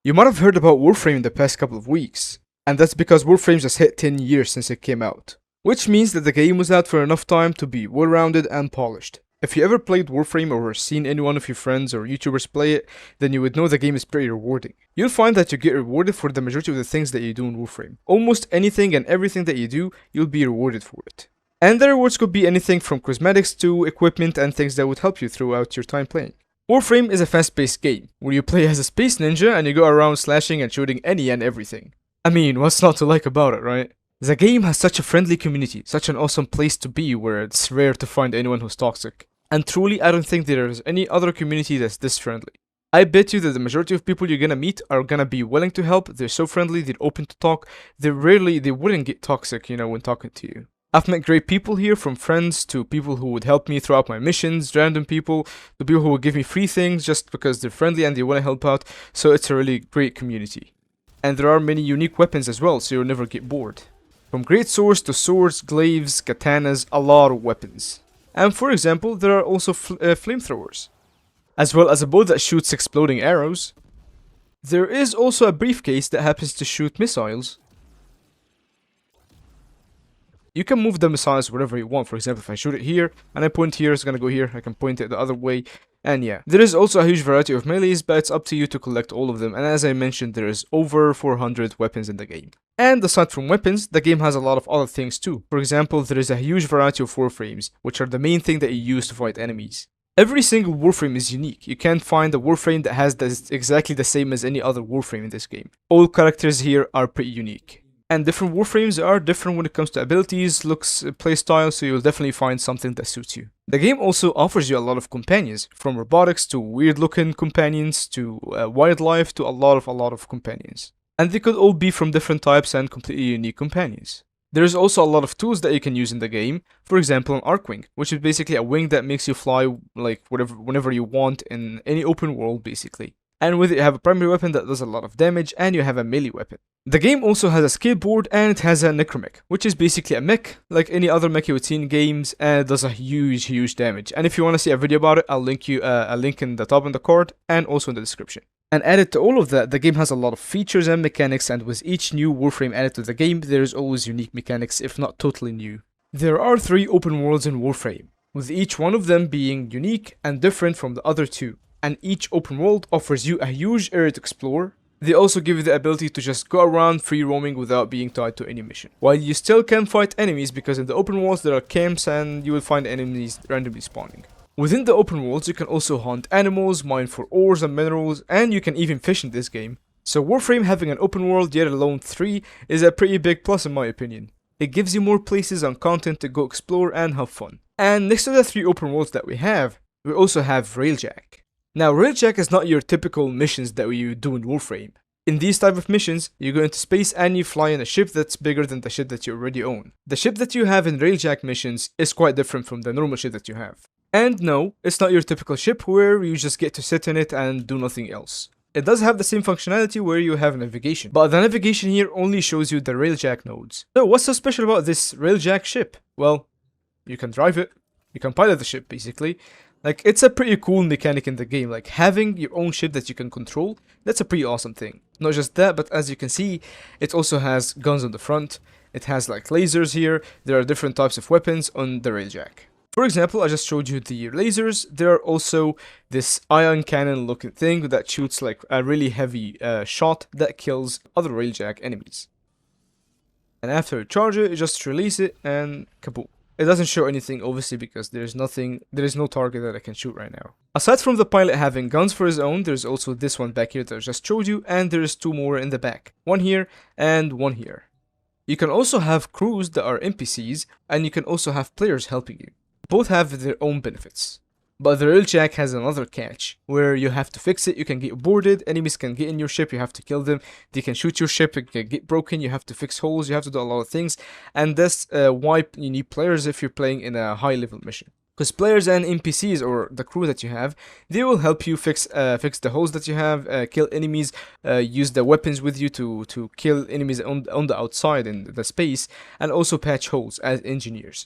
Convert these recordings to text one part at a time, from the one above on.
You might have heard about Warframe in the past couple of weeks, and that's because Warframe just hit 10 years since it came out, which means that the game was out for enough time to be well-rounded and polished. If you ever played Warframe or seen any one of your friends or YouTubers play it, then you would know the game is pretty rewarding. You'll find that you get rewarded for the majority of the things that you do in Warframe. Almost anything and everything that you do, you'll be rewarded for it. And the rewards could be anything from cosmetics to equipment and things that would help you throughout your time playing. Warframe is a fast-paced game, where you play as a space ninja and you go around slashing and shooting any and everything. I mean, what's not to like about it, right? The game has such a friendly community, such an awesome place to be where it's rare to find anyone who's toxic. And truly, I don't think there is any other community that's this friendly. I bet you that the majority of people you're gonna meet are gonna be willing to help, they're so friendly, they're open to talk, they wouldn't get toxic, when talking to you. I've met great people here, from friends to people who would help me throughout my missions, random people, to people who would give me free things just because they're friendly and they want to help out, so it's a really great community. And there are many unique weapons as well, so you'll never get bored. From great swords to swords, glaives, katanas, a lot of weapons. And for example, there are also flamethrowers, as well as a bow that shoots exploding arrows. There is also a briefcase that happens to shoot missiles. You can move the missiles wherever you want. For example, if I shoot it here and I point here, it's gonna go here. I can point it the other way. And yeah, there is also a huge variety of melees, but it's up to you to collect all of them. And as I mentioned, there is over 400 weapons in the game. And aside from weapons, the game has a lot of other things too. For example, there is a huge variety of warframes, which are the main thing that you use to fight enemies. Every single warframe is unique. You can't find a warframe that has exactly the same as any other warframe in this game. All characters here are pretty unique. And different warframes are different when it comes to abilities, looks, playstyle, so you'll definitely find something that suits you. The game also offers you a lot of companions, from robotics to weird looking companions to wildlife to a lot of companions. And they could all be from different types and completely unique companions. There's also a lot of tools that you can use in the game, for example an Arcwing, which is basically a wing that makes you fly like whenever you want in any open world basically. And with it you have a primary weapon that does a lot of damage, and you have a melee weapon. The game also has a skateboard, and it has a necromech, which is basically a mech, like any other mech you would see in games, and it does a huge damage. And if you want to see a video about it, I'll link you a link in the top in the card, and also in the description. And added to all of that, the game has a lot of features and mechanics, and with each new warframe added to the game, there is always unique mechanics, if not totally new. There are 3 open worlds in Warframe, with each one of them being unique and different from the other 2. And each open world offers you a huge area to explore. They also give you the ability to just go around free roaming without being tied to any mission. While you still can fight enemies, because in the open worlds there are camps and you will find enemies randomly spawning. Within the open worlds you can also hunt animals, mine for ores and minerals, and you can even fish in this game. So Warframe having an open world, yet alone 3, is a pretty big plus in my opinion. It gives you more places and content to go explore and have fun. And next to the 3 open worlds that we also have Railjack. Now, Railjack is not your typical missions that you do in Warframe. In these type of missions, you go into space and you fly in a ship that's bigger than the ship that you already own. The ship that you have in Railjack missions is quite different from the normal ship that you have. And no, it's not your typical ship where you just get to sit in it and do nothing else. It does have the same functionality where you have navigation, but the navigation here only shows you the Railjack nodes. So what's so special about this Railjack ship? Well, you can drive it, you can pilot the ship basically. Like, it's a pretty cool mechanic in the game, like having your own ship that you can control, that's a pretty awesome thing. Not just that, but as you can see, it also has guns on the front, it has like lasers here, there are different types of weapons on the Railjack. For example, I just showed you the lasers, there are also this ion cannon looking thing that shoots like a really heavy shot that kills other Railjack enemies. And after you charge it, you just release it and kaboom. It doesn't show anything obviously because there is no target that I can shoot right now. Aside from the pilot having guns for his own, there's also this one back here that I just showed you, and there's 2 more in the back. One here and one here. You can also have crews that are NPCs, and you can also have players helping you. Both have their own benefits. But the Railjack has another catch, where you have to fix it, you can get boarded, enemies can get in your ship, you have to kill them, they can shoot your ship, it can get broken, you have to fix holes, you have to do a lot of things, and that's why you need players if you're playing in a high level mission. Because players and NPCs, or the crew that you have, they will help you fix the holes that you have, kill enemies, use the weapons with you to kill enemies on the outside in the space, and also patch holes as engineers.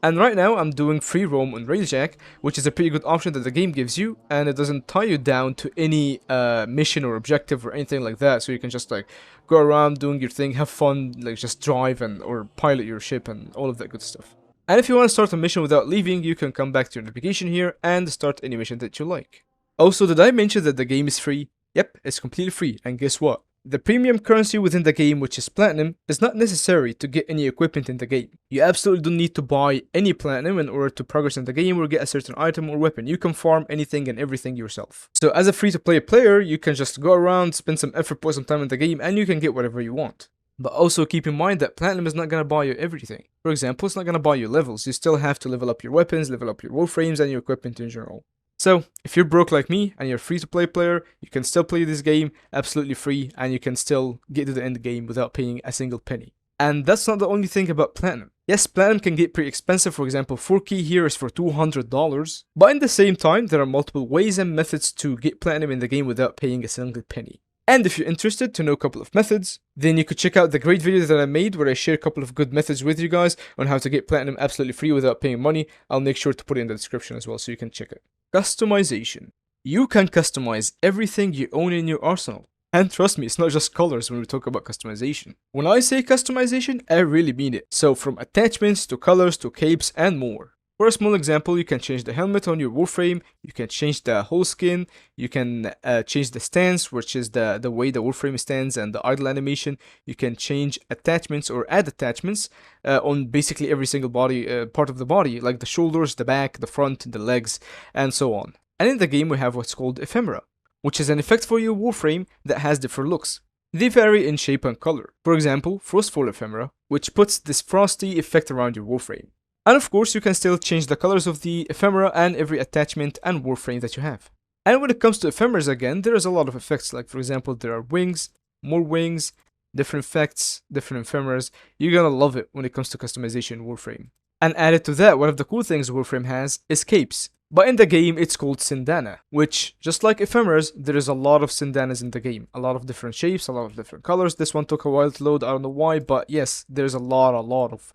And right now I'm doing free roam on Railjack, which is a pretty good option that the game gives you, and it doesn't tie you down to any mission or objective or anything like that. So you can just like go around doing your thing, have fun, like just drive and or pilot your ship and all of that good stuff. And if you want to start a mission without leaving, you can come back to your navigation here and start any mission that you like. Also, did I mention that the game is free? Yep, it's completely free, and guess what? The premium currency within the game, which is platinum, is not necessary to get any equipment in the game. You absolutely don't need to buy any platinum in order to progress in the game or get a certain item or weapon. You can farm anything and everything yourself. So as a free-to-play player, you can just go around, spend some effort, put some time in the game, and you can get whatever you want. But also keep in mind that platinum is not going to buy you everything. For example, it's not going to buy you levels. You still have to level up your weapons, level up your warframes, and your equipment in general. So, if you're broke like me and you're a free-to-play player, you can still play this game absolutely free and you can still get to the end game without paying a single penny. And that's not the only thing about platinum. Yes, platinum can get pretty expensive. For example, 4K here is for $200. But in the same time, there are multiple ways and methods to get platinum in the game without paying a single penny. And if you're interested to know a couple of methods, then you could check out the great video that I made where I share a couple of good methods with you guys on how to get platinum absolutely free without paying money. I'll make sure to put it in the description as well so you can check it. Customization. You can customize everything you own in your arsenal. And trust me, it's not just colors when we talk about customization. When I say customization, I really mean it. So from attachments to colors to capes and more. For a small example, you can change the helmet on your Warframe, you can change the whole skin, you can change the stance, which is the way the Warframe stands, and the idle animation. You can change attachments or add attachments on basically every single body part of the body, like the shoulders, the back, the front, the legs, and so on. And in the game we have what's called ephemera, which is an effect for your Warframe that has different looks. They vary in shape and color. For example, Frostfall ephemera, which puts this frosty effect around your Warframe. And of course, you can still change the colors of the ephemera and every attachment and warframe that you have. And when it comes to ephemeras again, there is a lot of effects, like for example, there are wings, more wings, different effects, different ephemeras. You're gonna love it when it comes to customization in Warframe. And added to that, one of the cool things Warframe has is capes. But in the game, it's called Sindana, which, just like ephemeras, there is a lot of Sindanas in the game. A lot of different shapes, a lot of different colors. This one took a while to load, I don't know why, but yes, there's a lot of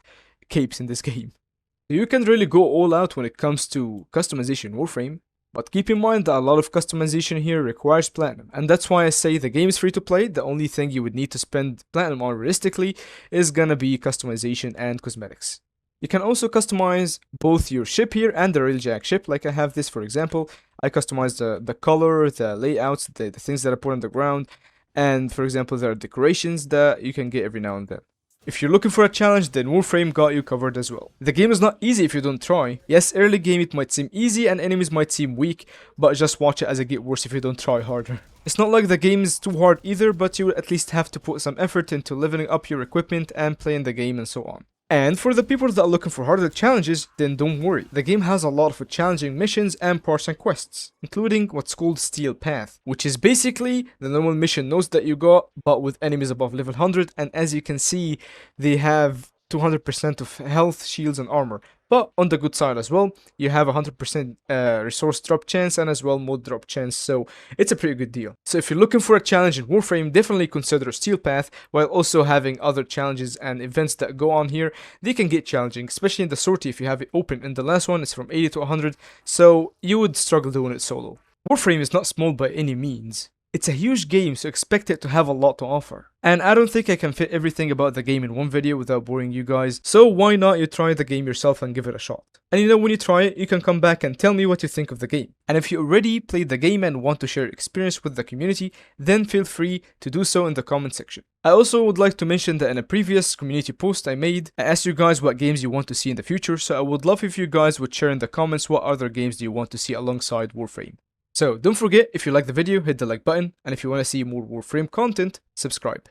capes in this game. You can really go all out when it comes to customization in Warframe, but keep in mind that a lot of customization here requires platinum, and that's why I say the game is free to play. The only thing you would need to spend platinum on realistically is gonna be customization and cosmetics. You can also customize both your ship here and the Railjack ship, like I have this for example. I customize the color, the layouts, the things that I put on the ground, and for example there are decorations that you can get every now and then. If you're looking for a challenge, then Warframe got you covered as well. The game is not easy if you don't try. Yes, early game it might seem easy and enemies might seem weak, but just watch it as it gets worse if you don't try harder. It's not like the game is too hard either, but you will at least have to put some effort into leveling up your equipment and playing the game and so on. And for the people that are looking for harder challenges, then don't worry. The game has a lot of challenging missions and parts and quests, including what's called Steel Path, which is basically the normal mission nodes that you got, but with enemies above level 100, and as you can see, they have 200% of health, shields, and armor. But on the good side as well, you have 100% resource drop chance and as well mod drop chance, so it's a pretty good deal. So if you're looking for a challenge in Warframe, definitely consider Steel Path, while also having other challenges and events that go on here. They can get challenging, especially in the sortie if you have it open. In the last one, it's from 80 to 100, so you would struggle doing it solo. Warframe is not small by any means. It's a huge game, so expect it to have a lot to offer. And I don't think I can fit everything about the game in one video without boring you guys, so why not you try the game yourself and give it a shot. And you know, when you try it, you can come back and tell me what you think of the game. And if you already played the game and want to share your experience with the community, then feel free to do so in the comment section. I also would like to mention that in a previous community post I made, I asked you guys what games you want to see in the future, so I would love if you guys would share in the comments what other games do you want to see alongside Warframe. So don't forget, if you like the video, hit the like button, and if you want to see more Warframe content, subscribe.